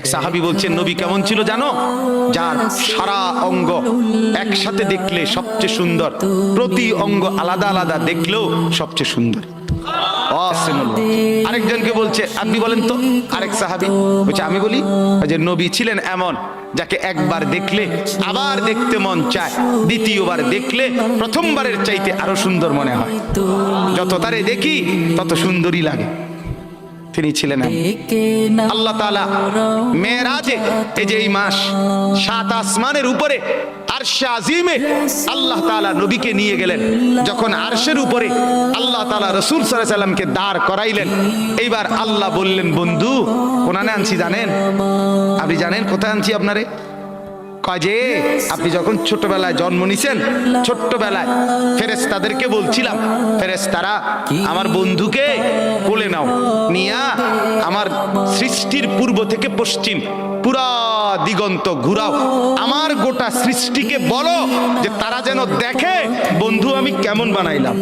এক সাহাবী বলছেন নবী কেমন ছিল জানো? যার সারা অঙ্গ একসাথে দেখলে সবচেয়ে সুন্দর, প্রতি অঙ্গ আলাদা আলাদা দেখলেও সবচেয়ে সুন্দর। আরেকজনকে বলছে আপনি বলেন তো, আরেক সাহাবী বলছে আমি বলি যে নবী ছিলেন এমন যাকে একবার দেখলে আবার দেখতে মন চায়, দ্বিতীয়বার দেখলে প্রথমবারের চাইতে আরো সুন্দর মনে হয়, যত তারে দেখি তত সুন্দরই লাগে। তিনি ছিলেন আল্লাহ তাআলা মেরাজে, এই যে এই মাস 7 আসমানের উপরে আরশে আজিমে আল্লাহ তাআলা নবীকে নিয়ে গেলেন। যখন আরশের উপরে আল্লাহ তাআলা রাসূল সাল্লাল্লাহু আলাইহি সাল্লামকে দাঁড় করাইলেন, এইবার আল্লাহ বললেন বন্ধু কোনানে আনছি জানেন? আপনি জানেন কোথায় আনছি আপনারে? কাজে আপনি যখন ছোটবেলায় জন্ম নিছেন, ছোট্টবেলায় ফেরেশতাদেরকে বলছিলাম ফেরেশতারা আমার বন্ধুকে কোলে নাও, নিয়া আমার সৃষ্টির পূর্ব থেকে পশ্চিম পুরা দিগন্ত ঘুরাও, আমার গোটা সৃষ্টিকে বলো যে তারা যেন দেখে বন্ধু আমি কেমন বানাইলাম।